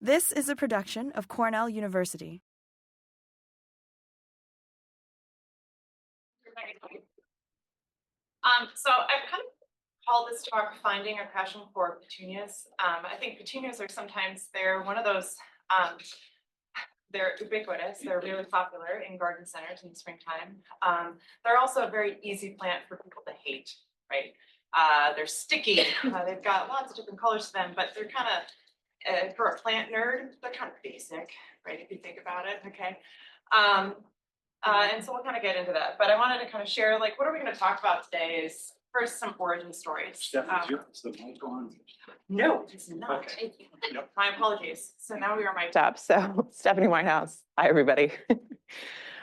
This is a production of Cornell University. So I've kind of called this talk Finding a Passion for Petunias. I think petunias are sometimes, they're one of those, they're ubiquitous, they're really popular in garden centers in the springtime. They're also a very easy plant for people to hate, right? They're sticky, they've got lots of different colors to them, but they're kind of, for a plant nerd, they're kind of basic, right, if you think about it, okay? And so we'll kind of get into that, but I wanted to kind of share, like, what are we going to talk about today is first some origin stories. No, it's not. Okay. Yep. My apologies. So now we are my Up. So Stephanie Whitehouse. Hi, everybody.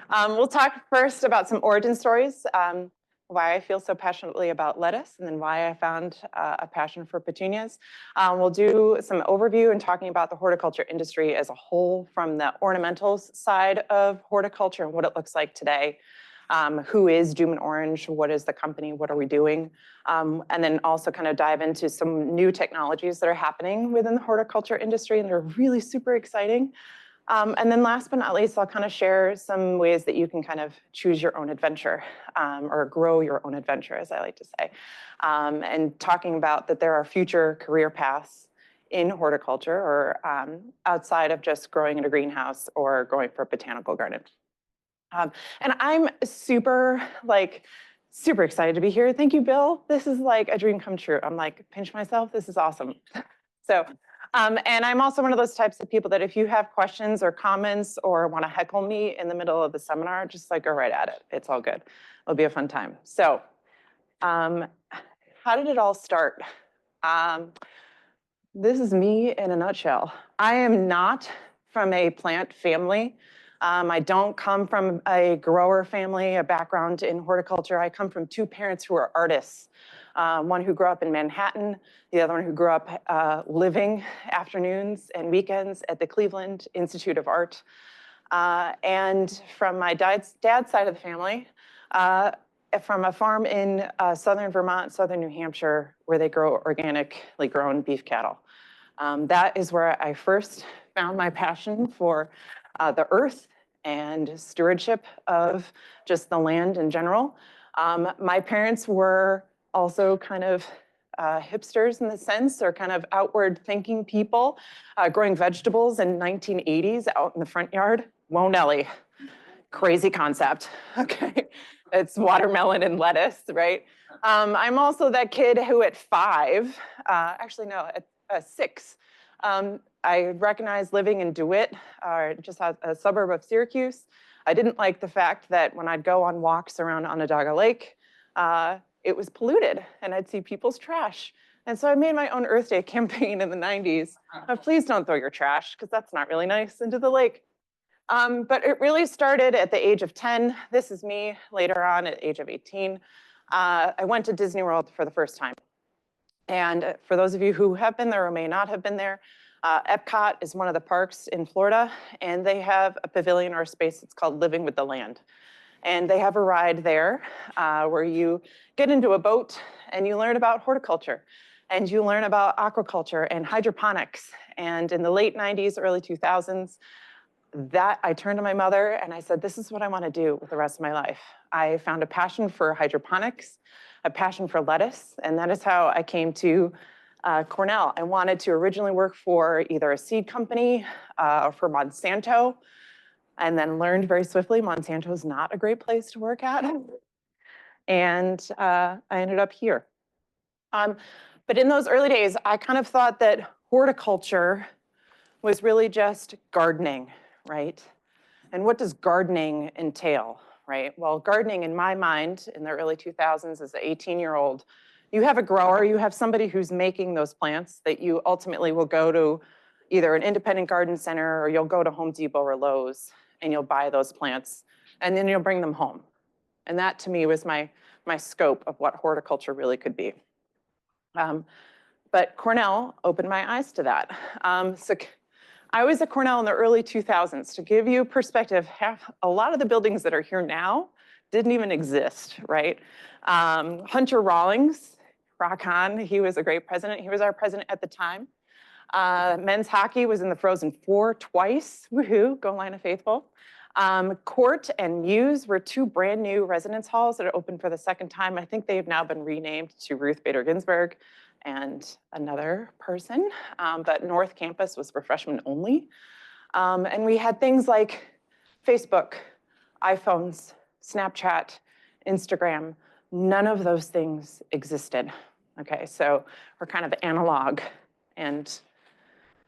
We'll talk first about some origin stories, why I feel so passionately about lettuce, and then why I found a passion for petunias. We'll do some overview and talking about the horticulture industry as a whole from the ornamentals side of horticulture and what it looks like today. Who is Dummen Orange? What is the company? What are we doing? And then also kind of dive into some new technologies that are happening within the horticulture industry, and they're really super exciting. And then last but not least, I'll kind of share some ways that you can kind of choose your own adventure or grow your own adventure, as I like to say. And talking about that there are future career paths in horticulture or outside of just growing in a greenhouse or growing for a botanical garden. And I'm super excited to be here. Thank you, Bill. This is like a dream come true. I'm like, pinch myself, this is awesome. So, and I'm also one of those types of people that if you have questions or comments or want to heckle me in the middle of the seminar, just like go right at it. It's all good. It'll be a fun time. So, how did it all start? This is me in a nutshell. I am not from a plant family. I don't come from a grower family, a background in horticulture. I come from two parents who are artists. One who grew up in Manhattan, the other one who grew up living afternoons and weekends at the Cleveland Institute of Art. And from my dad's side of the family, from a farm in southern Vermont, southern New Hampshire, where they grow organically grown beef cattle. That is where I first found my passion for the earth and stewardship of just the land in general. My parents were also kind of hipsters in the sense, or kind of outward thinking people, growing vegetables in 1980s out in the front yard. Whoa, Nelly, crazy concept, okay? It's watermelon and lettuce, right? I'm also that kid who at 5, actually no, at 6, I recognized living in DeWitt, just a suburb of Syracuse. I didn't like the fact that when I'd go on walks around Onondaga Lake, it was polluted and I'd see people's trash. And so I made my own Earth Day campaign in the 90s. Please don't throw your trash, because that's not really nice, into the lake. But it really started at the age of 10. This is me later on at the age of 18. I went to Disney World for the first time. And for those of you who have been there or may not have been there, Epcot is one of the parks in Florida, and they have a pavilion or a space that's called Living with the Land. And they have a ride there where you get into a boat and you learn about horticulture, and you learn about aquaculture and hydroponics. And in the late 90s, early 2000s, I turned to my mother and I said, this is what I want to do with the rest of my life. I found a passion for hydroponics, a passion for lettuce, and that is how I came to Cornell. I wanted to originally work for either a seed company or for Monsanto, and then learned very swiftly Monsanto is not a great place to work at. And I ended up here. But in those early days, I kind of thought that horticulture was really just gardening, right? And what does gardening entail, right? Well, gardening in my mind in the early 2000s as an 18-year-old, you have a grower, you have somebody who's making those plants that you ultimately will go to either an independent garden center or you'll go to Home Depot or Lowe's and you'll buy those plants and then you'll bring them home. And that to me was my scope of what horticulture really could be. But Cornell opened my eyes to that. So I was at Cornell in the early 2000s. To give you perspective, a lot of the buildings that are here now didn't even exist, right? Hunter Rawlings, rock on, he was a great president. He was our president at the time. Men's hockey was in the Frozen Four twice. Woohoo, go Line of Faithful. Court and Muse were two brand new residence halls that are open for the second time. I think they've now been renamed to Ruth Bader Ginsburg and another person. But North Campus was for freshmen only. And we had things like Facebook, iPhones, Snapchat, Instagram. None of those things existed. Okay, so we're kind of analog. And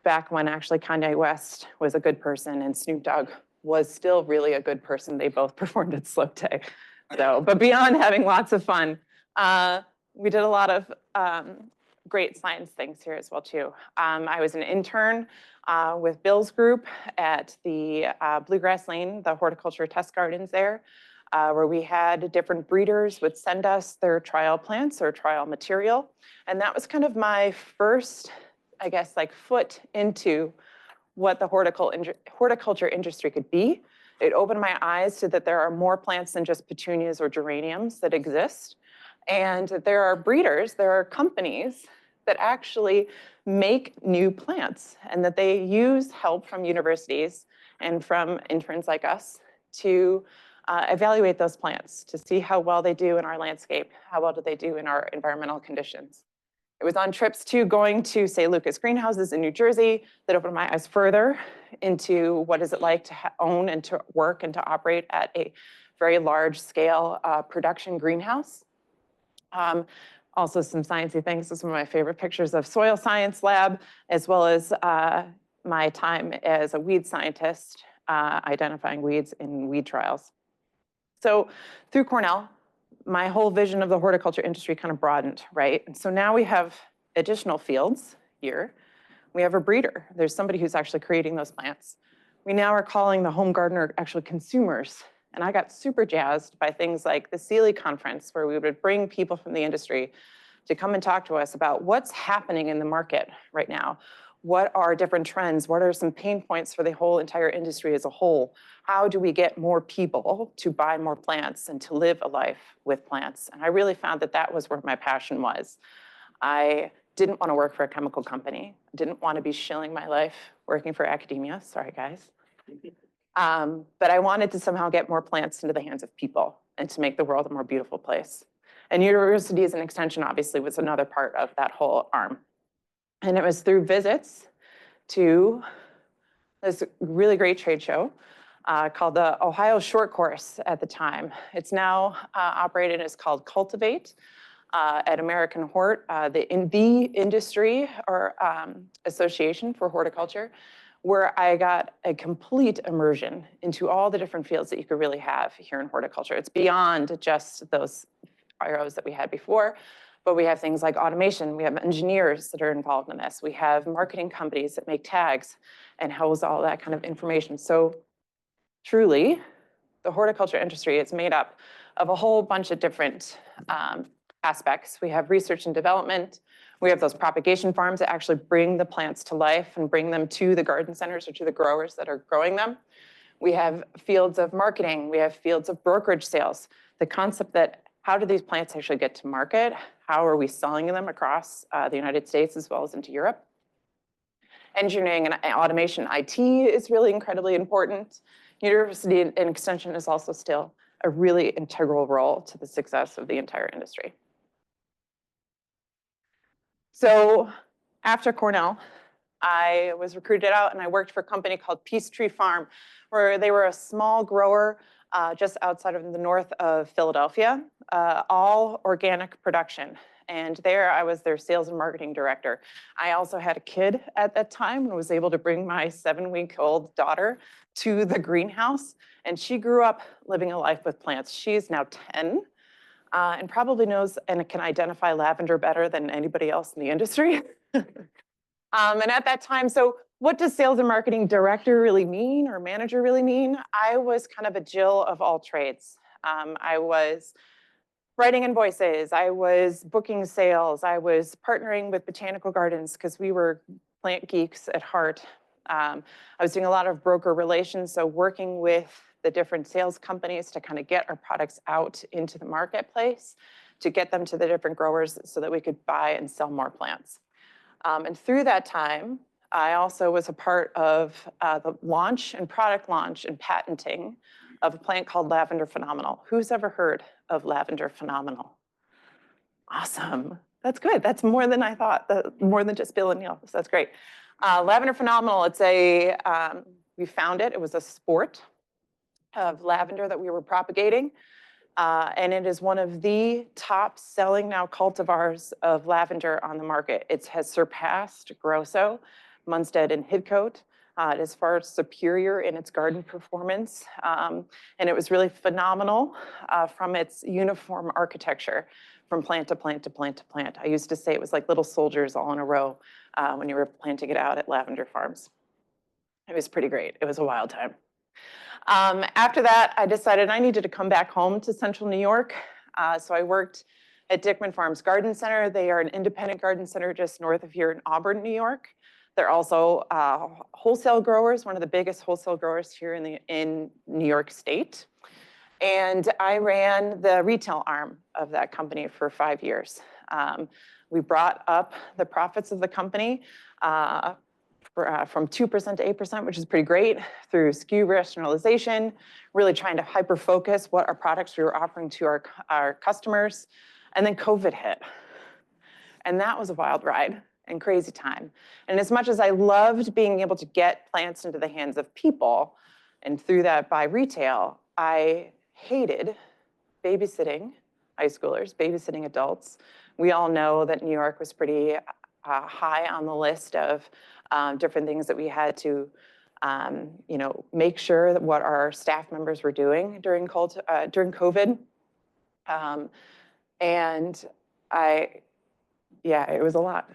back when actually Kanye West was a good person and Snoop Dogg was still really a good person, they both performed at Slow Day. So, but beyond having lots of fun, we did a lot of great science things here as well too. I was an intern with Bill's group at the Bluegrass Lane, the horticulture test gardens there, where we had different breeders would send us their trial plants or trial material. And that was kind of my first, I guess, like foot into what the horticulture industry could be. It opened my eyes to that there are more plants than just petunias or geraniums that exist. And there are breeders, there are companies that actually make new plants and that they use help from universities and from interns like us to evaluate those plants to see how well they do in our landscape, how well do they do in our environmental conditions. It was on trips to going to, say, Lucas greenhouses in New Jersey that opened my eyes further into what is it like to own and to work and to operate at a very large scale production greenhouse. Also some sciencey things. This is one of my favorite pictures of soil science lab, as well as my time as a weed scientist, identifying weeds in weed trials. So through Cornell, my whole vision of the horticulture industry kind of broadened, right? And so now we have additional fields here. We have a breeder. There's somebody who's actually creating those plants. We now are calling the home gardener actually consumers. And I got super jazzed by things like the Sealy conference, where we would bring people from the industry to come and talk to us about what's happening in the market right now. What are different trends? What are some pain points for the whole entire industry as a whole? How do we get more people to buy more plants and to live a life with plants? And I really found that that was where my passion was. I didn't want to work for a chemical company. I didn't want to be shilling my life working for academia. Sorry, guys. But I wanted to somehow get more plants into the hands of people and to make the world a more beautiful place. And universities and extension obviously was another part of that whole arm. And it was through visits to this really great trade show called the Ohio Short Course at the time. It's now operated as called Cultivate at American Hort, the industry or association for horticulture, where I got a complete immersion into all the different fields that you could really have here in horticulture. It's beyond just those arrows that we had before. But we have things like automation. We have engineers that are involved in this. We have marketing companies that make tags and house all that kind of information. So truly, the horticulture industry is made up of a whole bunch of different aspects. We have research and development. We have those propagation farms that actually bring the plants to life and bring them to the garden centers or to the growers that are growing them. We have fields of marketing. We have fields of brokerage sales. The concept that how do these plants actually get to market? How are we selling them across the United States as well as into Europe? Engineering and automation, IT is really incredibly important. University and extension is also still a really integral role to the success of the entire industry. So after Cornell, I was recruited out and I worked for a company called Peachtree Farm, where they were a small grower just outside of the north of Philadelphia, all organic production. And there I was their sales and marketing director. I also had a kid at that time and was able to bring my 7-week-old daughter to the greenhouse. And she grew up living a life with plants. She's now 10 and probably knows and can identify lavender better than anybody else in the industry. And at that time, so what does sales and marketing director really mean or manager really mean? I was kind of a Jill of all trades. I was writing invoices, I was booking sales, I was partnering with botanical gardens because we were plant geeks at heart. I was doing a lot of broker relations, so working with the different sales companies to kind of get our products out into the marketplace, to get them to the different growers so that we could buy and sell more plants. And through that time, I also was a part of the launch and product launch and patenting of a plant called Lavender Phenomenal. Who's ever heard of Lavender Phenomenal? Awesome. That's good. That's more than I thought. More than just Bill and Neil. So that's great. Lavender Phenomenal, it's we found it. It was a sport of lavender that we were propagating. And it is one of the top selling now cultivars of lavender on the market. It has surpassed Grosso, Munstead, and Hidcote. It is far superior in its garden performance. And it was really phenomenal from its uniform architecture from plant to plant to plant to plant. I used to say it was like little soldiers all in a row when you were planting it out at lavender farms. It was pretty great. It was a wild time. After that, I decided I needed to come back home to Central New York. So I worked at Dickman Farms Garden Center. They are an independent garden center just north of here in Auburn, New York. They're also wholesale growers, one of the biggest wholesale growers here in New York State. And I ran the retail arm of that company for 5 years. We brought up the profits of the company from 2% to 8%, which is pretty great, through SKU rationalization, really trying to hyper-focus what our products we were offering to our customers. And then COVID hit. And that was a wild ride and crazy time. And as much as I loved being able to get plants into the hands of people, and through that by retail, I hated babysitting high schoolers, babysitting adults. We all know that New York was pretty high on the list of different things that we had to, make sure that what our staff members were doing during COVID. And it was a lot.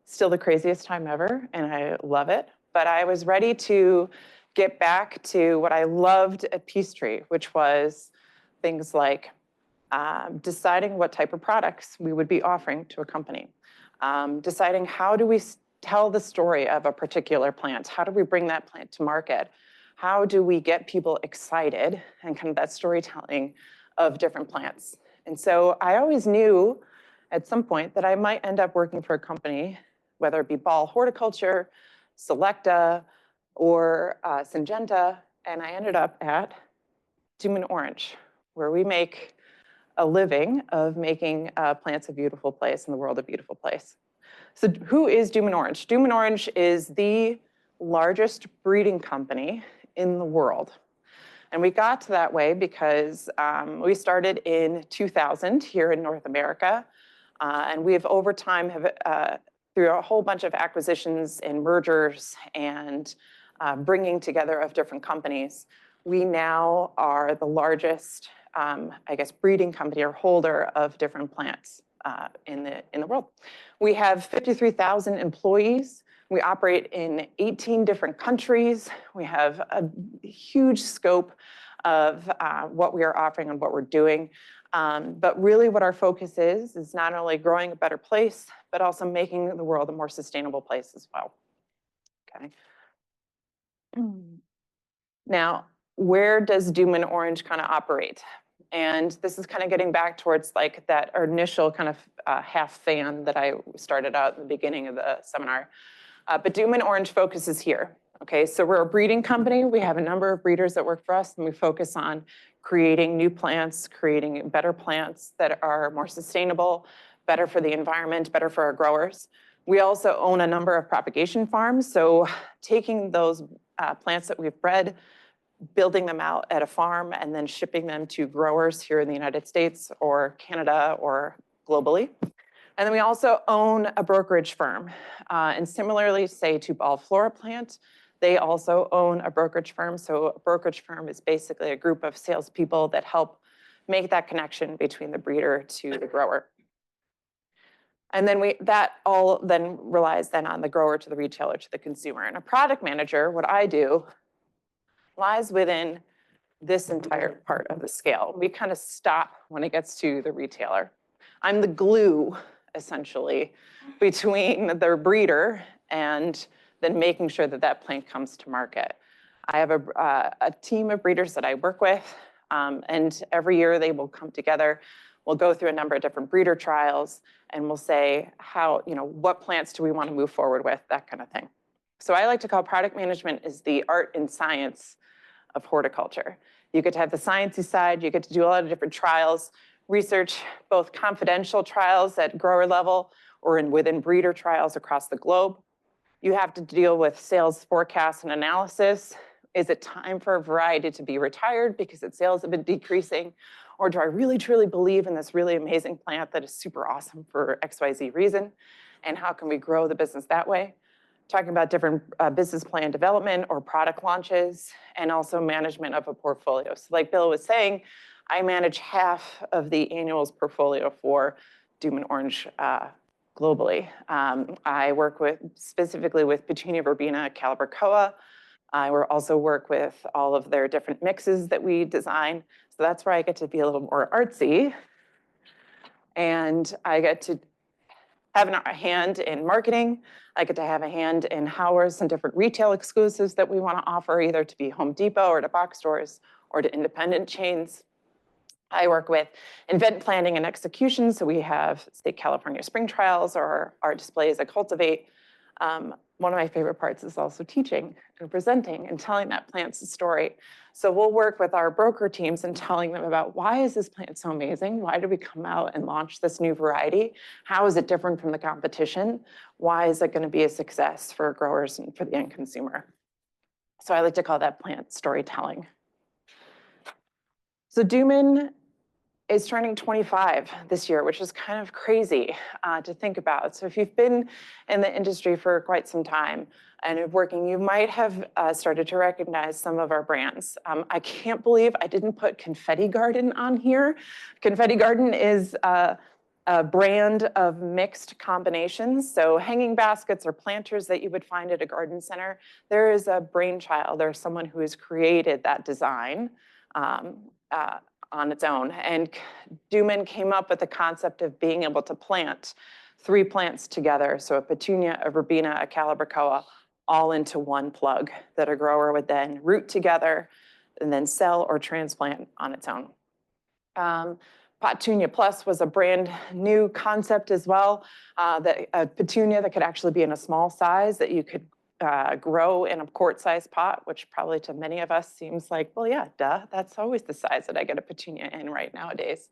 Still the craziest time ever, and I love it. But I was ready to get back to what I loved at Peachtree, which was things like deciding what type of products we would be offering to a company, deciding how do we tell the story of a particular plant, how do we bring that plant to market, how do we get people excited, and kind of that storytelling of different plants. And so I always knew at some point that I might end up working for a company, whether it be Ball Horticulture, Selecta, or Syngenta, and I ended up at Dummen Orange, where we make a living of making plants a beautiful place and the world a beautiful place. So who is Dummen Orange? Dummen Orange is the largest breeding company in the world. And we got to that way because we started in 2000 here in North America. And we have over time through a whole bunch of acquisitions and mergers and bringing together of different companies, we now are the largest, breeding company or holder of different plants in the world. We have 53,000 employees. We operate in 18 different countries. We have a huge scope of what we are offering and what we're doing. But really what our focus is not only growing a better place, but also making the world a more sustainable place as well. Okay. Now, where does Dummen Orange kind of operate? And this is kind of getting back towards like that initial kind of half fan that I started out at the beginning of the seminar. But Dummen Orange focuses here. Okay, so we're a breeding company. We have a number of breeders that work for us, and we focus on creating new plants, creating better plants that are more sustainable, better for the environment, better for our growers. We also own a number of propagation farms. So taking those plants that we've bred, building them out at a farm, and then shipping them to growers here in the United States or Canada or globally. And then we also own a brokerage firm. And similarly, say to Ball Flora Plant, they also own a brokerage firm. So a brokerage firm is basically a group of salespeople that help make that connection between the breeder to the grower. And then that all then relies then on the grower to the retailer to the consumer. And a product manager, what I do, lies within this entire part of the scale. We kind of stop when it gets to the retailer. I'm the glue, essentially, between the breeder and then making sure that that plant comes to market. I have a team of breeders that I work with, and every year they will come together. We'll go through a number of different breeder trials, and we'll say how, what plants do we want to move forward with, that kind of thing. So I like to call product management is the art and science of horticulture. You get to have the sciencey side, you get to do a lot of different trials, research, both confidential trials at grower level or within breeder trials across the globe. You have to deal with sales forecasts and analysis. Is it time for a variety to be retired because its sales have been decreasing? Or do I really truly believe in this really amazing plant that is super awesome for XYZ reason? And how can we grow the business that way? Talking about different business plan development or product launches, and also management of a portfolio. So like Bill was saying, I manage half of the annuals portfolio for Dummen Orange globally. I work specifically with Petunia verbena calibrachoa. I also work with all of their different mixes that we design. So that's where I get to be a little more artsy. And I get to have a hand in marketing. I get to have a hand in how are some different retail exclusives that we want to offer, either to be Home Depot or to box stores or to independent chains. I work with event planning and execution. So we have State California spring trials or our displays at Cultivate. One of my favorite parts is also teaching and presenting and telling that plant's story. So we'll work with our broker teams and telling them about why is this plant so amazing? Why did we come out and launch this new variety? How is it different from the competition? Why is it going to be a success for growers and for the end consumer? So I like to call that plant storytelling. So Dummen is turning 25 this year, which is kind of crazy to think about. So if you've been in the industry for quite some time and working, you might have started to recognize some of our brands. I can't believe I didn't put Confetti Garden on here. Confetti Garden is a brand of mixed combinations. So hanging baskets or planters that you would find at a garden center, there is a brainchild. There's someone who has created that design on its own. And Dummen came up with the concept of being able to plant 3 plants together. So a petunia, a verbena, a calibrachoa, all into one plug that a grower would then root together and then sell or transplant on its own. Petunia Plus was a brand new concept as well, that a petunia that could actually be in a small size that you could grow in a quart-sized pot, which probably to many of us seems like, well, yeah, duh, that's always the size that I get a petunia in right nowadays.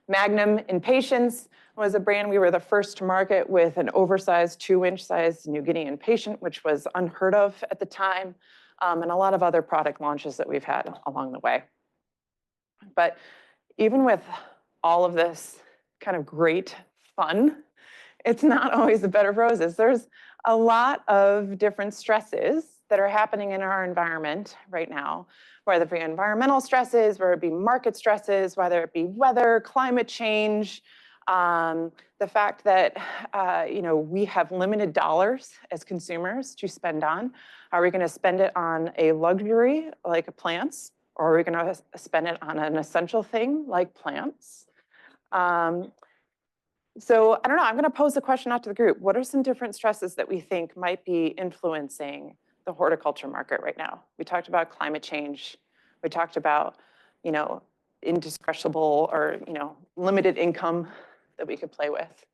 Magnum Impatiens was a brand we were the first to market with an oversized 2-inch size New Guinean patient, which was unheard of at the time, and a lot of other product launches that we've had along the way. But even with all of this kind of great fun, it's not always a bed of roses. There's a lot of different stresses that are happening in our environment right now, whether it be environmental stresses, whether it be market stresses, whether it be weather, climate change, the fact that we have limited dollars as consumers to spend on. Are we going to spend it on a luxury like plants, or are we going to spend it on an essential thing like plants? So I don't know, I'm going to pose a question out to the group. What are some different stresses that we think might be influencing the horticulture market right now? We talked about climate change. We talked about, indiscretionable or, limited income that we could play with.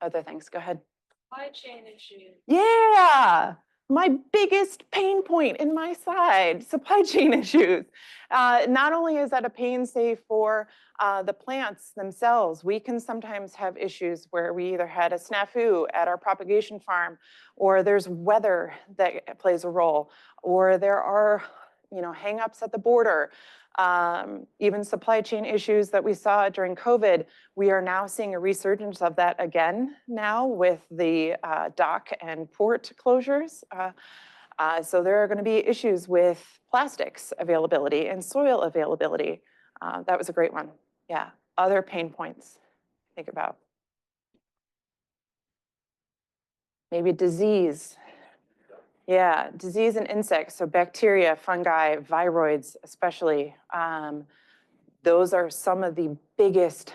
Other things, go ahead. Supply chain issues. Yeah, my biggest pain point in my side, supply chain issues. Not only is that a pain, say, for the plants themselves, we can sometimes have issues where we either had a snafu at our propagation farm, or there's weather that plays a role, or there are, hang-ups at the border. Even supply chain issues that we saw during COVID, we are now seeing a resurgence of that again now with the dock and port closures. So there are going to be issues with plastics availability and soil availability. That was a great one. Yeah, other pain points to think about. Maybe disease. Yeah, disease and insects, so bacteria, fungi, viroids especially. Those are some of the biggest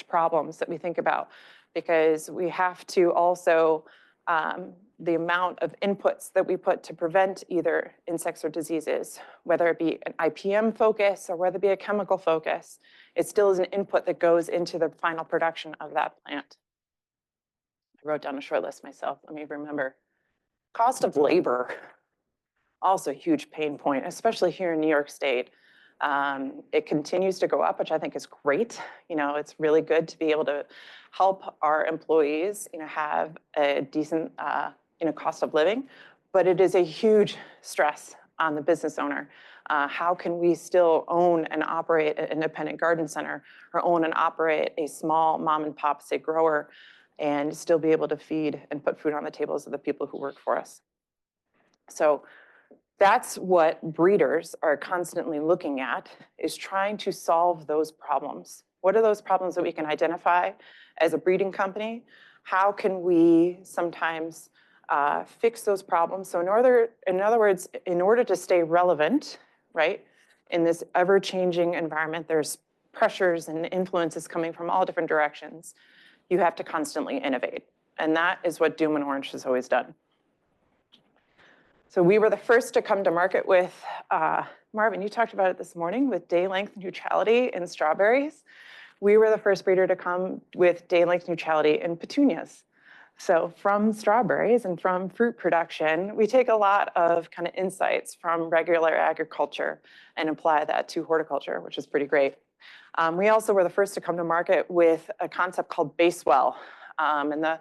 problems that we think about, because we have to also the amount of inputs that we put to prevent either insects or diseases, whether it be an IPM focus or whether it be a chemical focus, it still is an input that goes into the final production of that plant. I wrote down a short list myself. Let me remember. Cost of labor, also a huge pain point, especially here in New York State. It continues to go up, which I think is great. It's really good to be able to help our employees, have a decent, cost of living, but it is a huge stress on the business owner. How can we still own and operate an independent garden center or own and operate a small mom and pop, say, grower, and still be able to feed and put food on the tables of the people who work for us? So that's what breeders are constantly looking at, is trying to solve those problems. What are those problems that we can identify as a breeding company? How can we sometimes fix those problems? So in other words, in order to stay relevant, right, in this ever-changing environment, there's pressures and influences coming from all different directions. You have to constantly innovate. And that is what Dummen Orange has always done. So we were the first to come to market with, Marvin, you talked about it this morning, with day length neutrality in strawberries. We were the first breeder to come with day length neutrality in petunias. So from strawberries and from fruit production, we take a lot of kind of insights from regular agriculture and apply that to horticulture, which is pretty great. We also were the first to come to market with a concept called Basewell. In the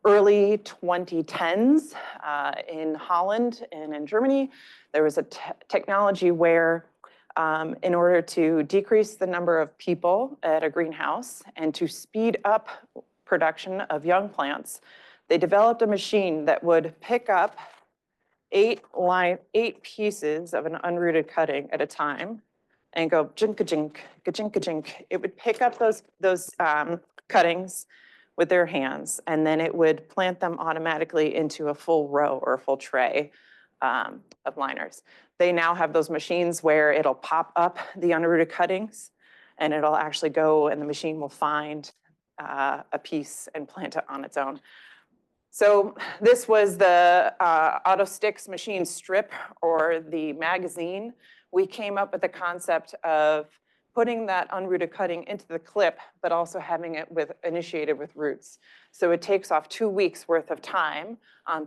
early 2010s in Holland and in Germany, there was a technology where in order to decrease the number of people at a greenhouse and to speed up production of young plants, they developed a machine that would pick up 8 pieces of an unrooted cutting at a time and go jink-a-jink, ka-jink-a-jink. It would pick up those cuttings with their hands, and then it would plant them automatically into a full row or a full tray of liners. They now have those machines where it'll pop up the unrooted cuttings, and it'll actually go, and the machine will find a piece and plant it on its own. So this was the Auto Sticks machine strip, or the magazine. We came up with the concept of putting that unrooted cutting into the clip, but also having it initiated with roots. So it takes off 2 weeks worth of time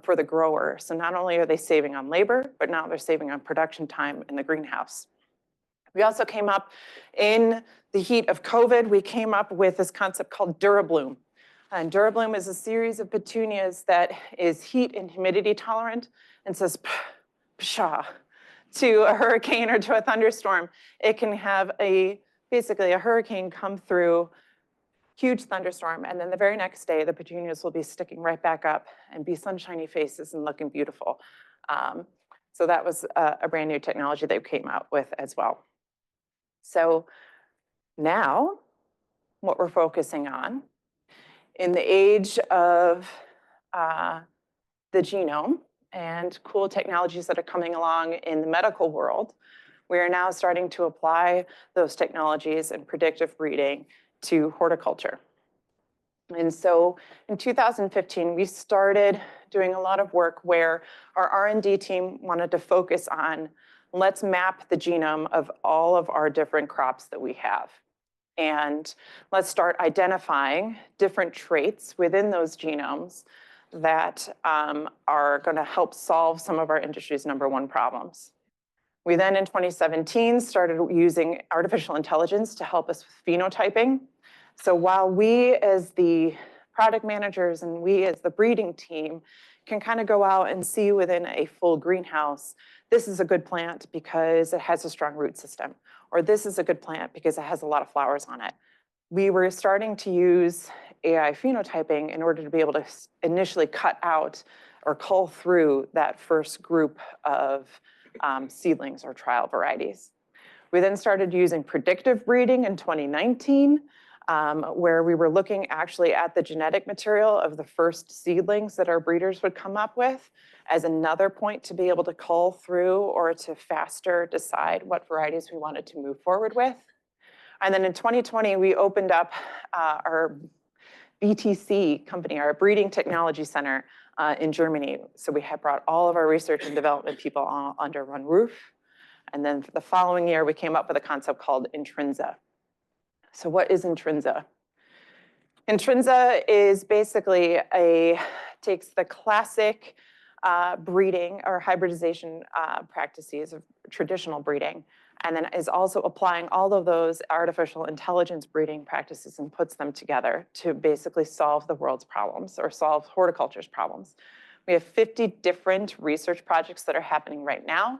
for the grower. So not only are they saving on labor, but now they're saving on production time in the greenhouse. We also came up in the heat of COVID, we came up with this concept called DuraBloom. And DuraBloom is a series of petunias that is heat and humidity tolerant and says, pshaw, to a hurricane or to a thunderstorm. It can have basically a hurricane come through, huge thunderstorm, and then the very next day, the petunias will be sticking right back up and be sunshiny faces and looking beautiful. So that was a brand new technology they came out with as well. So now, what we're focusing on, in the age of the genome and cool technologies that are coming along in the medical world, we are now starting to apply those technologies and predictive breeding to horticulture. And so in 2015, we started doing a lot of work where our R&D team wanted to focus on, let's map the genome of all of our different crops that we have. And let's start identifying different traits within those genomes that are going to help solve some of our industry's #1 problems. We then in 2017 started using artificial intelligence to help us with phenotyping. So while we as the product managers and we as the breeding team can kind of go out and see within a full greenhouse, this is a good plant because it has a strong root system, or this is a good plant because it has a lot of flowers on it. We were starting to use AI phenotyping in order to be able to initially cut out or cull through that first group of seedlings or trial varieties. We then started using predictive breeding in 2019, where we were looking actually at the genetic material of the first seedlings that our breeders would come up with as another point to be able to cull through or to faster decide what varieties we wanted to move forward with. And then in 2020, we opened up our BTC company, our Breeding Technology Center, in Germany. So we had brought all of our research and development people all under one roof. And then for the following year, we came up with a concept called Intrinsa. So what is Intrinsa? Intrinsa is basically takes the classic breeding or hybridization practices of traditional breeding, and then is also applying all of those artificial intelligence breeding practices and puts them together to basically solve the world's problems or solve horticulture's problems. We have 50 different research projects that are happening right now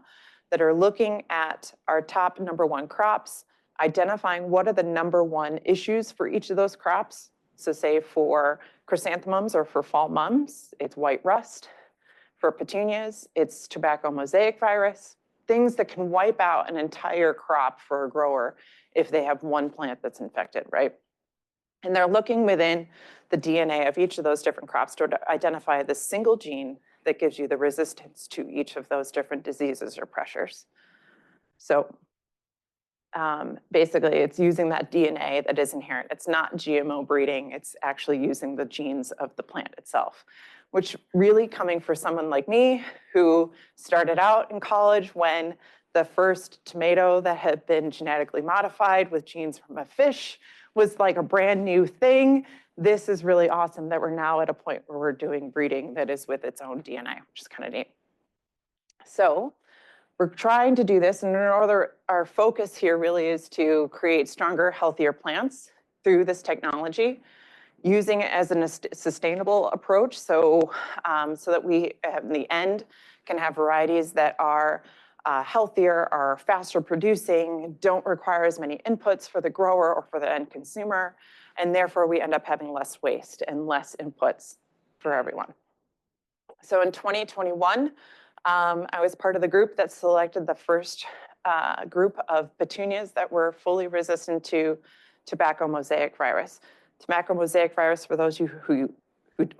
that are looking at our top #1 crops, identifying what are the #1 issues for each of those crops. So say for chrysanthemums or for fall mums, it's white rust. For petunias, it's tobacco mosaic virus, things that can wipe out an entire crop for a grower if they have one plant that's infected, right? And they're looking within the DNA of each of those different crops to identify the single gene that gives you the resistance to each of those different diseases or pressures. So basically, it's using that DNA that is inherent. It's not GMO breeding. It's actually using the genes of the plant itself, which really coming for someone like me who started out in college when the first tomato that had been genetically modified with genes from a fish was like a brand new thing. This is really awesome that we're now at a point where we're doing breeding that is with its own DNA, which is kind of neat. So we're trying to do this, and our focus here really is to create stronger, healthier plants through this technology, using it as a sustainable approach, so that we, in the end, can have varieties that are healthier, are faster producing, don't require as many inputs for the grower or for the end consumer, and therefore we end up having less waste and less inputs for everyone. So in 2021, I was part of the group that selected the first group of petunias that were fully resistant to tobacco mosaic virus. Tobacco mosaic virus, for those of you who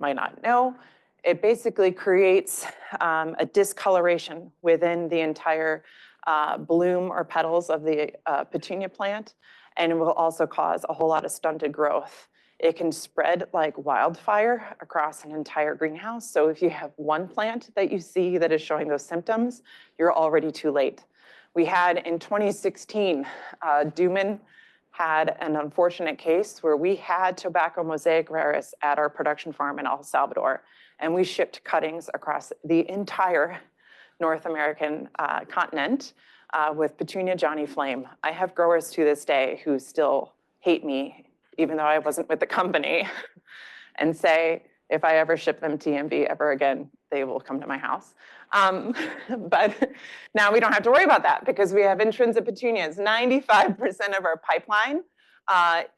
might not know, it basically creates a discoloration within the entire bloom or petals of the petunia plant, and it will also cause a whole lot of stunted growth. It can spread like wildfire across an entire greenhouse. So if you have one plant that you see that is showing those symptoms, you're already too late. We had in 2016, Dummen had an unfortunate case where we had tobacco mosaic virus at our production farm in El Salvador, and we shipped cuttings across the entire North American continent with Petunia Johnny Flame. I have growers to this day who still hate me, even though I wasn't with the company, and say, if I ever ship them TMV ever again, they will come to my house. But now we don't have to worry about that because we have intrinsic petunias. 95% of our pipeline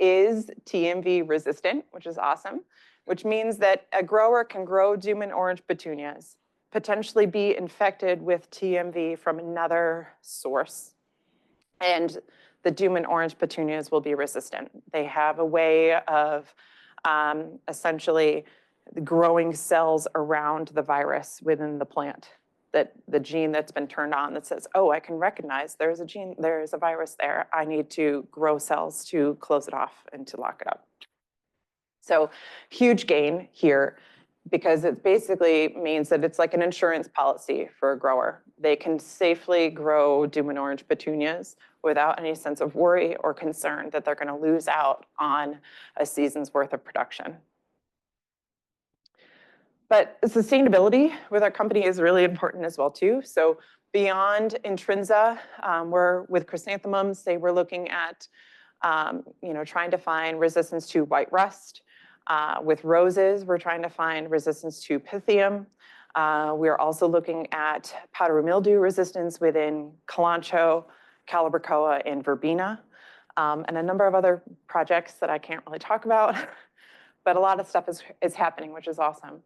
is TMV resistant, which is awesome, which means that a grower can grow Dummen orange petunias, potentially be infected with TMV from another source, and the Dummen orange petunias will be resistant. They have a way of essentially growing cells around the virus within the plant, that the gene that's been turned on that says, oh, I can recognize there's a gene, there's a virus there. I need to grow cells to close it off and to lock it up. So huge gain here, because it basically means that it's like an insurance policy for a grower. They can safely grow Dummen orange petunias without any sense of worry or concern that they're going to lose out on a season's worth of production. But sustainability with our company is really important as well too. So beyond Intrinsa, we're with chrysanthemums, say we're looking at trying to find resistance to white rust. With roses, we're trying to find resistance to pythium. We're also looking at powdery mildew resistance within kalanchoe, calibrachoa, and verbena, and a number of other projects that I can't really talk about, but a lot of stuff is happening, which is awesome.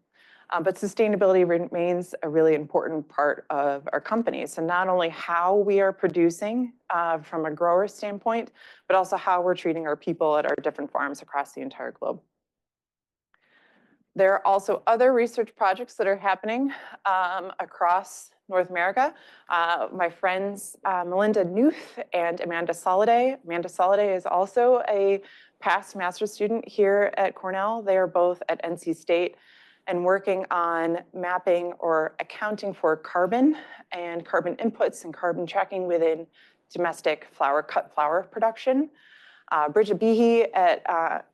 But sustainability remains a really important part of our company. So not only how we are producing from a grower standpoint, but also how we're treating our people at our different farms across the entire globe. There are also other research projects that are happening across North America. My friends Melinda Knuth and Amanda Soliday. Amanda Soliday is also a past master's student here at Cornell. They are both at NC State and working on mapping or accounting for carbon and carbon inputs and carbon tracking within domestic cut flower production. Bridget Behe at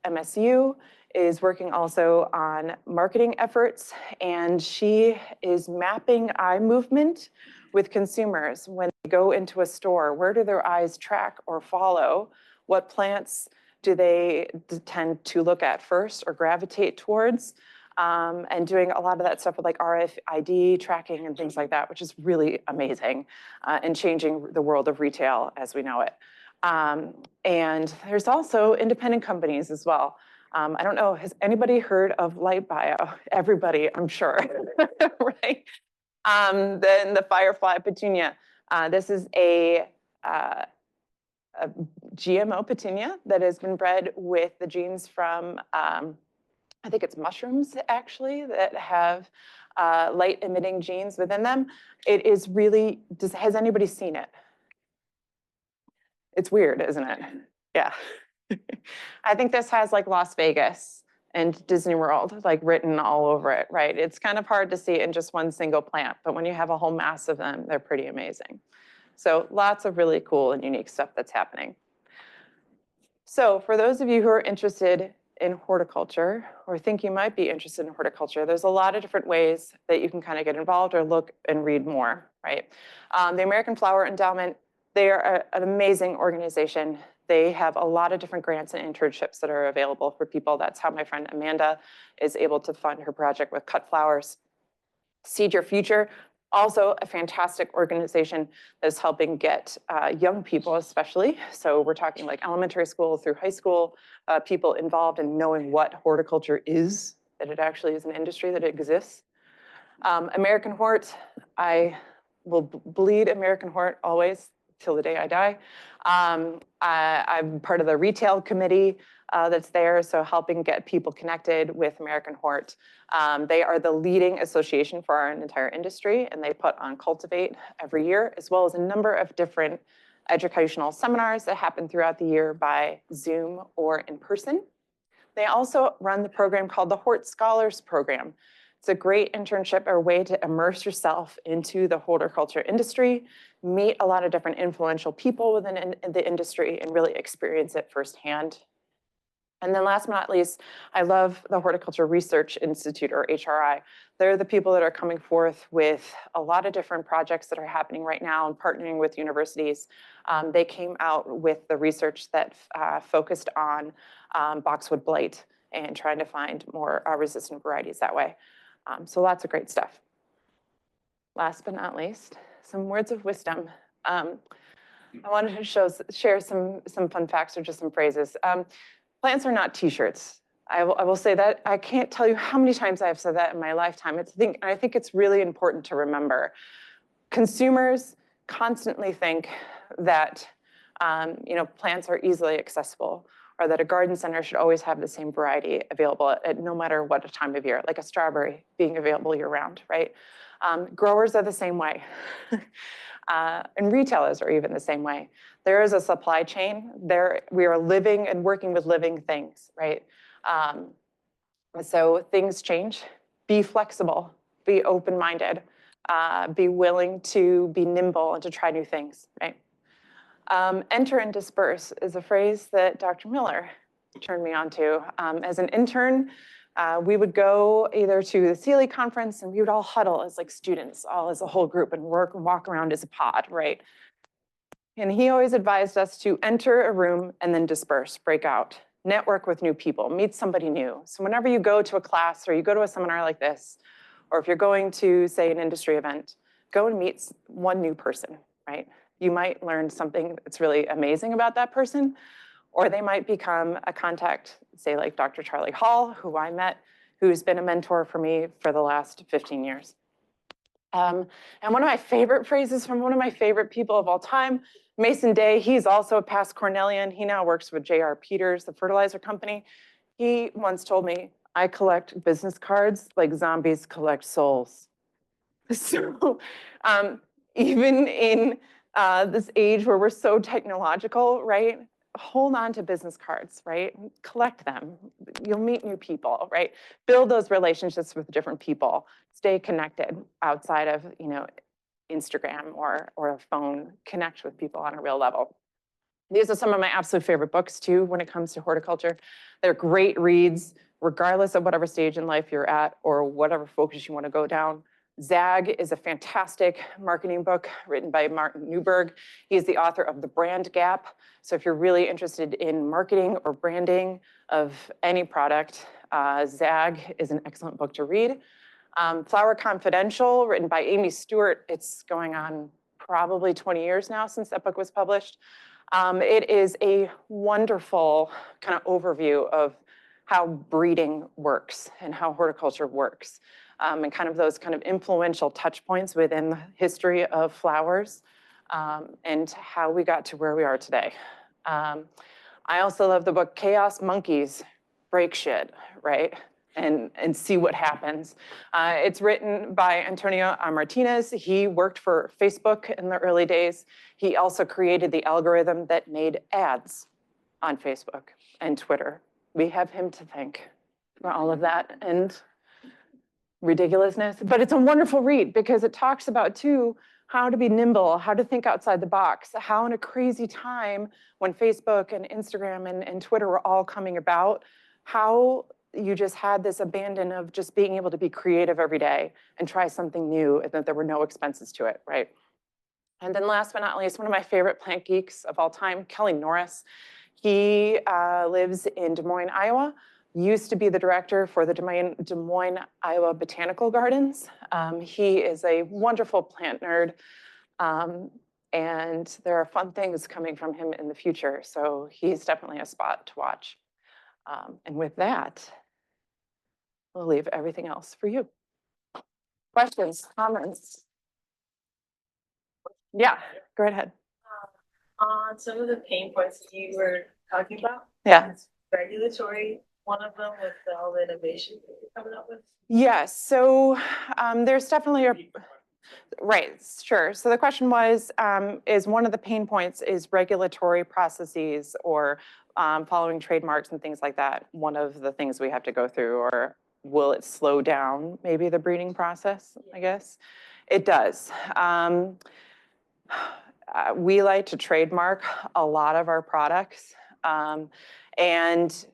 MSU is working also on marketing efforts, and she is mapping eye movement with consumers when they go into a store. Where do their eyes track or follow? What plants do they tend to look at first or gravitate towards? And doing a lot of that stuff with like RFID tracking and things like that, which is really amazing and changing the world of retail as we know it. And there's also independent companies as well. I don't know, has anybody heard of Light Bio? Everybody, I'm sure, right? Then the Firefly Petunia. This is a GMO petunia that has been bred with the genes from, I think it's mushrooms actually, that have light emitting genes within them. It is really, has anybody seen it? It's weird, isn't it? Yeah. I think this has like Las Vegas and Disney World like written all over it, right? It's kind of hard to see in just one single plant, but when you have a whole mass of them, they're pretty amazing. So lots of really cool and unique stuff that's happening. So for those of you who are interested in horticulture or think you might be interested in horticulture, there's a lot of different ways that you can kind of get involved or look and read more, right? The American Flower Endowment, they are an amazing organization. They have a lot of different grants and internships that are available for people. That's how my friend Amanda is able to fund her project with cut flowers. Seed Your Future, also a fantastic organization that's helping get young people especially. So we're talking like elementary school through high school, people involved in knowing what horticulture is, that it actually is an industry that exists. American Hort, I will bleed American Hort always till the day I die. I'm part of the retail committee that's there, so helping get people connected with American Hort. They are the leading association for our entire industry, and they put on Cultivate every year, as well as a number of different educational seminars that happen throughout the year by Zoom or in person. They also run the program called the Hort Scholars Program. It's a great internship or way to immerse yourself into the horticulture industry, meet a lot of different influential people within the industry, and really experience it firsthand. And then last but not least, I love the Horticulture Research Institute, or HRI. They're the people that are coming forth with a lot of different projects that are happening right now and partnering with universities. They came out with the research that focused on boxwood blight and trying to find more resistant varieties that way. So lots of great stuff. Last but not least, some words of wisdom. I wanted to share some fun facts or just some phrases. Plants are not t-shirts. I will say that. I can't tell you how many times I've said that in my lifetime. I think it's really important to remember. Consumers constantly think that plants are easily accessible, or that a garden center should always have the same variety available at no matter what time of year, like a strawberry being available year-round, right? Growers are the same way. And retailers are even the same way. There is a supply chain. We are living and working with living things, right? So things change. Be flexible, be open-minded, be willing to be nimble and to try new things, right? Enter and disperse is a phrase that Dr. Miller turned me on to. As an intern, we would go either to the Sealy conference and we would all huddle as like students, all as a whole group, and walk around as a pod, right? And he always advised us to enter a room and then disperse, break out, network with new people, meet somebody new. So whenever you go to a class or you go to a seminar like this, or if you're going to, say, an industry event, go and meet one new person, right? You might learn something that's really amazing about that person, or they might become a contact, say like Dr. Charlie Hall, who I met, who's been a mentor for me for the last 15 years. And one of my favorite phrases from one of my favorite people of all time, Mason Day, he's also a past Cornellian. He now works with J.R. Peters, the fertilizer company. He once told me, I collect business cards like zombies collect souls. So even in this age where we're so technological, right? hold on to business cards, right? Collect them. You'll meet new people, right? Build those relationships with different people. Stay connected outside of, Instagram or a phone. Connect with people on a real level. These are some of my absolute favorite books too when it comes to horticulture. They're great reads, regardless of whatever stage in life you're at or whatever focus you want to go down. Zag is a fantastic marketing book written by Martin Newberg. He's the author of The Brand Gap. So if you're really interested in marketing or branding of any product, Zag is an excellent book to read. Flower Confidential, written by Amy Stewart. It's going on probably 20 years now since that book was published. It is a wonderful kind of overview of how breeding works and how horticulture works, and kind of those kind of influential touch points within the history of flowers, and how we got to where we are today. I also love the book Chaos Monkeys Break Shit, right? And see what happens. It's written by Antonio Martinez. He worked for Facebook in the early days. He also created the algorithm that made ads on Facebook and Twitter. We have him to thank for all of that and ridiculousness. But it's a wonderful read because it talks about, too, how to be nimble, how to think outside the box, how in a crazy time when Facebook and Instagram and Twitter were all coming about, how you just had this abandon of just being able to be creative every day and try something new and that there were no expenses to it, right? And then last but not least, one of my favorite plant geeks of all time, Kelly Norris. He lives in Des Moines, Iowa, used to be the director for the Des Moines, Iowa Botanical Gardens. He is a wonderful plant nerd, and there are fun things coming from him in the future. So he's definitely a spot to watch. And with that, we'll leave everything else for you. Questions, comments? Yeah, go right ahead. On some of the pain points that you were talking about. Yeah. Is regulatory one of them with all the innovation that you're coming up with? Yes, so there's definitely right, sure. So the question was, is one of the pain points is regulatory processes or following trademarks and things like that, one of the things we have to go through, or will it slow down maybe the breeding process, I guess? It does. We like to trademark a lot of our products, and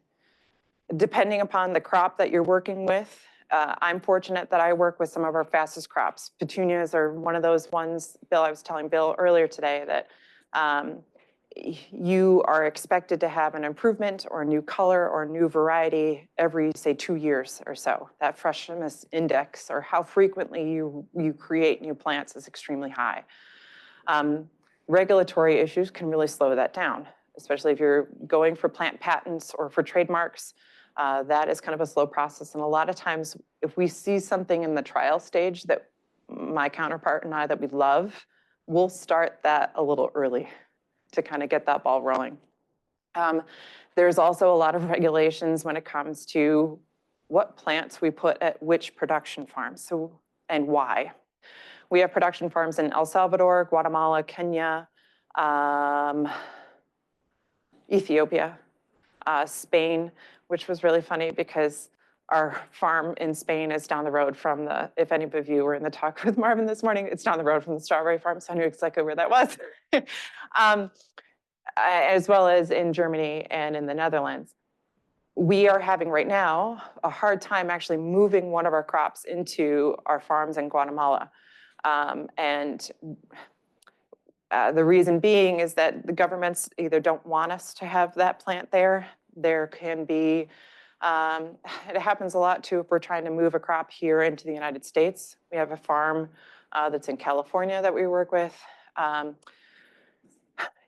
depending upon the crop that you're working with, I'm fortunate that I work with some of our fastest crops. Petunias are one of those ones, Bill, I was telling Bill earlier today that you are expected to have an improvement or a new color or a new variety every, say, 2 years or so. That freshness index, or how frequently you create new plants, is extremely high. Regulatory issues can really slow that down, especially if you're going for plant patents or for trademarks. That is kind of a slow process. And a lot of times, if we see something in the trial stage that my counterpart and I that we love, we'll start that a little early to kind of get that ball rolling. There's also a lot of regulations when it comes to what plants we put at which production farms, and why. We have production farms in El Salvador, Guatemala, Kenya, Ethiopia, Spain, which was really funny because our farm in Spain is down the road from if any of you were in the talk with Marvin this morning, it's down the road from the strawberry farm, so I knew exactly where that was. As well as in Germany and in the Netherlands. We are having right now a hard time actually moving one of our crops into our farms in Guatemala. And the reason being is that the governments either don't want us to have that plant there. There can be, it happens a lot too if we're trying to move a crop here into the United States. We have a farm that's in California that we work with.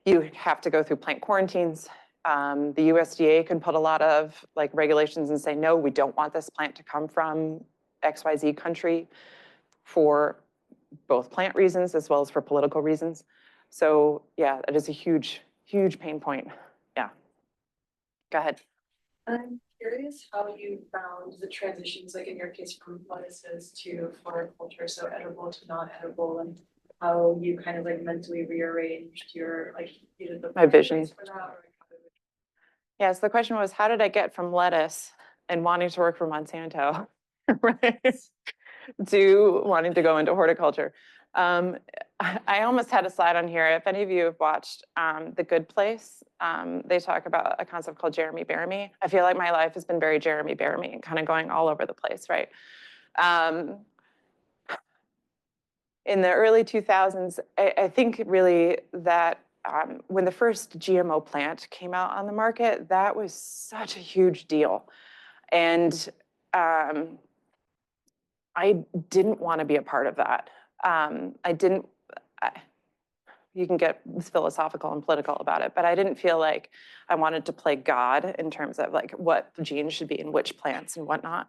You have to go through plant quarantines. The USDA can put a lot of regulations and say, no, we don't want this plant to come from XYZ country for both plant reasons as well as for political reasons. So yeah, it is a huge, huge pain point. Yeah. Go ahead. I'm curious how you found the transitions, like in your case, from lettuces to floriculture, so edible to non-edible, and how you kind of mentally rearranged your either the My vision. for that, or how it Yes, the question was, how did I get from lettuce and wanting to work for Monsanto, right, to wanting to go into horticulture? I almost had a slide on here. If any of you have watched The Good Place, they talk about a concept called Jeremy Bear Me. I feel like my life has been very Jeremy Bear Me, kind of going all over the place, right? In the early 2000s, I think really that when the first GMO plant came out on the market, that was such a huge deal. And I didn't want to be a part of that. I didn't, you can get philosophical and political about it, but I didn't feel like I wanted to play God in terms of like what genes should be in which plants and whatnot.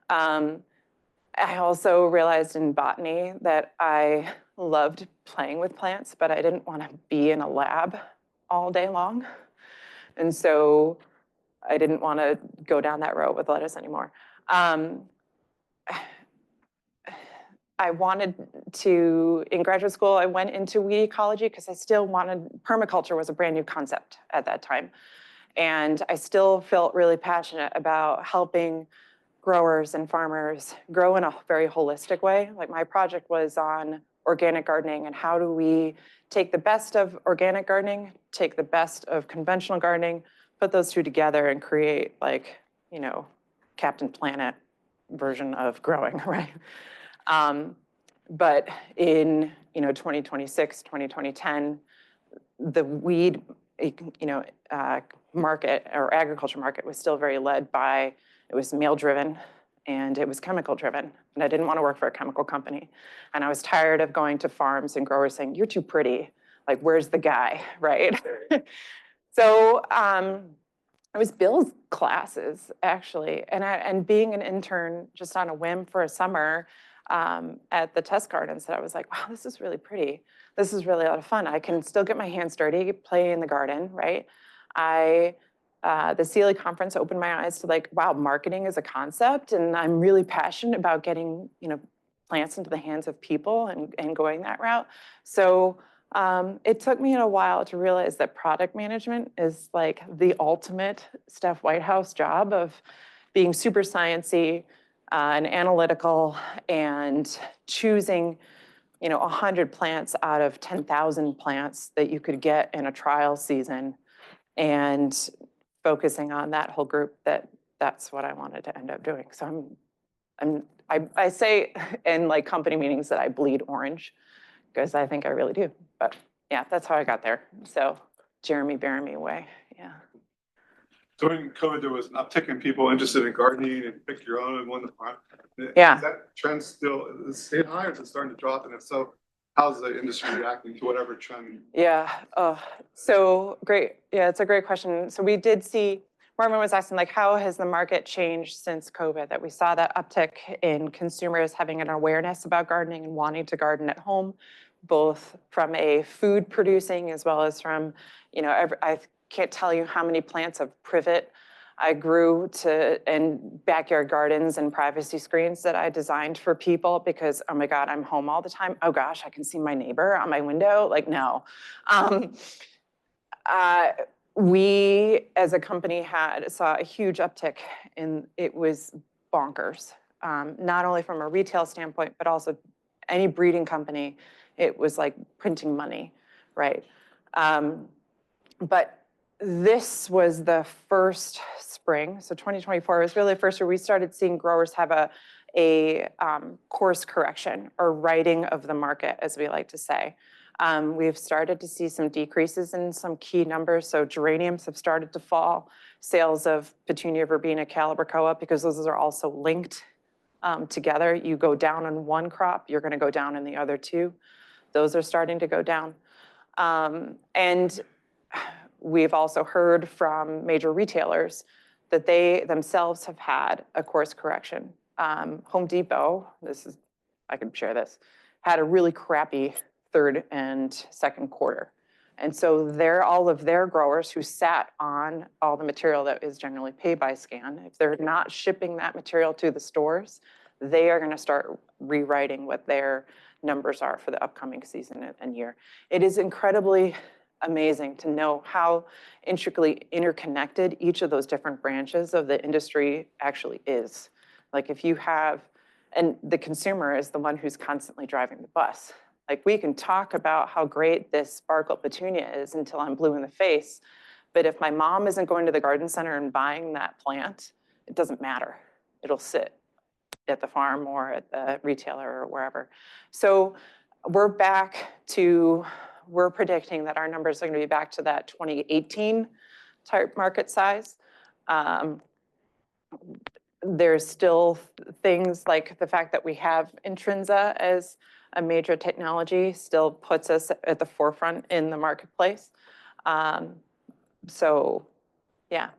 I also realized in botany that I loved playing with plants, but I didn't want to be in a lab all day long. And so I didn't want to go down that road with lettuce anymore. I wanted to, in graduate school, I went into weed ecology because I still wanted, permaculture was a brand new concept at that time. And I still felt really passionate about helping growers and farmers grow in a very holistic way. Like my project was on organic gardening and how do we take the best of organic gardening, take the best of conventional gardening, put those two together and create like, you know, Captain Planet version of growing, right? But in, 2026, 2010, the weed, market or agriculture market was still very led by, it was male driven and it was chemical driven. And I didn't want to work for a chemical company. And I was tired of going to farms and growers saying, you're too pretty. Like, where's the guy, right? So it was Bill's classes actually. And being an intern just on a whim for a summer at the test gardens, that I was like, wow, this is really pretty. This is really a lot of fun. I can still get my hands dirty, play in the garden, right? The CLE conference opened my eyes to like, wow, marketing is a concept, and I'm really passionate about getting, plants into the hands of people and going that route. So it took me a while to realize that product management is like the ultimate Steph Whitehouse job of being super sciencey and analytical and choosing 100 plants out of 10,000 plants that you could get in a trial season and focusing on that whole group. That's what I wanted to end up doing. So I say in like company meetings that I bleed orange because I think I really do. But yeah, that's how I got there. So Jeremy Bear Me way, yeah. During COVID, there was an uptick in people interested in gardening and pick your own and one to farm. Yeah. Is that trend still staying high or is it starting to drop? And if so, how's the industry reacting to whatever trend? Yeah, so great. Yeah, it's a great question. So we did see, Marvin was asking like, how has the market changed since COVID? That we saw that uptick in consumers having an awareness about gardening and wanting to garden at home, both from a food producing as well as from, I can't tell you how many plants of privet I grew in backyard gardens and privacy screens that I designed for people because, oh my God, I'm home all the time. Oh gosh, I can see my neighbor on my window. Like, no. We, as a company, saw a huge uptick and it was bonkers. Not only from a retail standpoint, but also any breeding company, it was like printing money, right? But this was the first spring, so 2024 was really the first year we started seeing growers have a course correction or righting of the market, as we like to say. We've started to see some decreases in some key numbers. So geraniums have started to fall. Sales of Petunia, Verbena, Calibrachoa, because those are also linked together. You go down on one crop, you're going to go down in the other two. Those are starting to go down. And we've also heard from major retailers that they themselves have had a course correction. Home Depot, I can share this, had a really crappy third and second quarter. And so all of their growers who sat on all the material that is generally pay by scan, if they're not shipping that material to the stores, they are going to start rewriting what their numbers are for the upcoming season and year. It is incredibly amazing to know how intricately interconnected each of those different branches of the industry actually is. Like if you have, and the consumer is the one who's constantly driving the bus. Like we can talk about how great this sparkle petunia is until I'm blue in the face. But if my mom isn't going to the garden center and buying that plant, it doesn't matter. It'll sit at the farm or at the retailer or wherever. So we're predicting that our numbers are going to be back to that 2018 type market size. There's still things like the fact that we have Intrinsa as a major technology still puts us at the forefront in the marketplace. So yeah,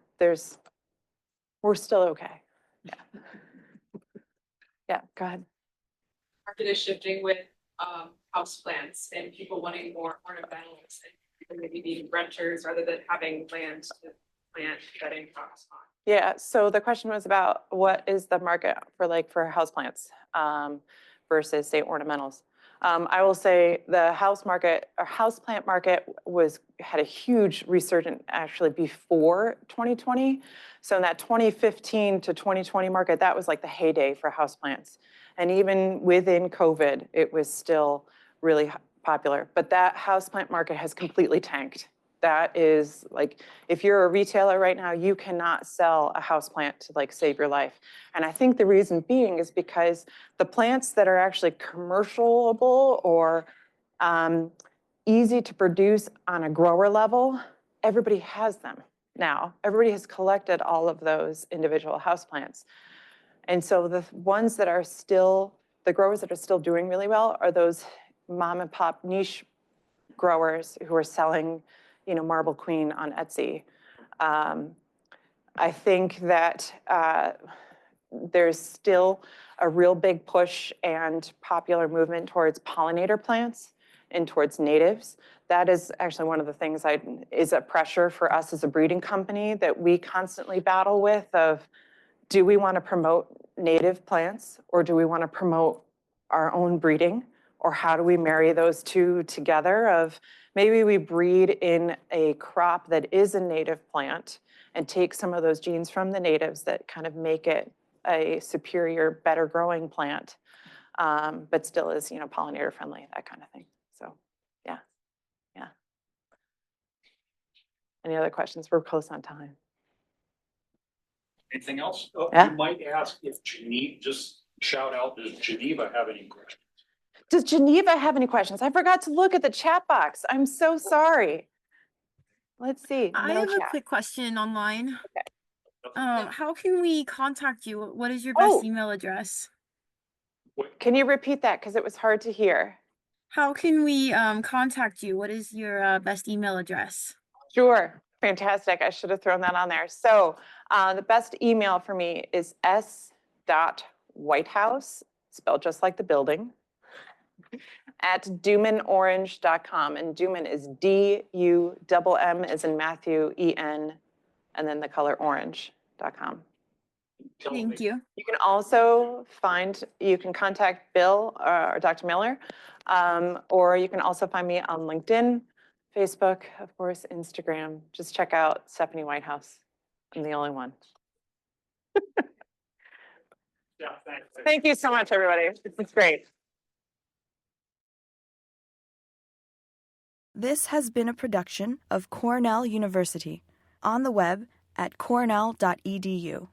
we're still okay. Yeah. Yeah, go ahead. Market is shifting with houseplants and people wanting more ornamentals and people maybe being renters rather than having land to plant bedding crops on. Yeah, so the question was about what is the market for houseplants versus say ornamentals. I will say the houseplant market had a huge resurgence actually before 2020. So in that 2015 to 2020 market, that was like the heyday for houseplants. And even within COVID, it was still really popular. But that houseplant market has completely tanked. That is like, if you're a retailer right now, you cannot sell a houseplant to like save your life. And I think the reason being is because the plants that are actually commercialable or easy to produce on a grower level, everybody has them now. Everybody has collected all of those individual houseplants. And so the ones that are still, the growers that are still doing really well are those mom and pop niche growers who are selling, you know, Marble Queen on Etsy. I think that there's still a real big push and popular movement towards pollinator plants and towards natives. That is actually one of the things is a pressure for us as a breeding company that we constantly battle with of, do we want to promote native plants or do we want to promote our own breeding? Or how do we marry those two together of maybe we breed in a crop that is a native plant and take some of those genes from the natives that kind of make it a superior, better growing plant, but still is, you know, pollinator friendly, that kind of thing. So yeah, yeah. Any other questions? We're close on time. Anything else? Yeah. You might ask if Geneva, just shout out, does Geneva have any questions? Does Geneva have any questions? I forgot to look at the chat box. I'm so sorry. Let's see. I No have a chat. quick question online. Okay. How can we contact you? What is your best email address? Can you repeat that? Because it was hard to hear. How can we contact you? What is your best email address? Sure. Fantastic. I should have thrown that on there. So the best email for me is s.whitehouse, spelled just like the building, at dummenorange.com. And Dummen is D-U-M-M as in Matthew, E-N, and then the color orange.com. Thank you. You can also you can contact Bill or Dr. Miller, or you can also find me on LinkedIn, Facebook, of course, Instagram. Just check out Stephanie Whitehouse. I'm the only one. Yeah, thanks. Thank you so much, everybody. It's great. This has been a production of Cornell University, on the web at cornell.edu.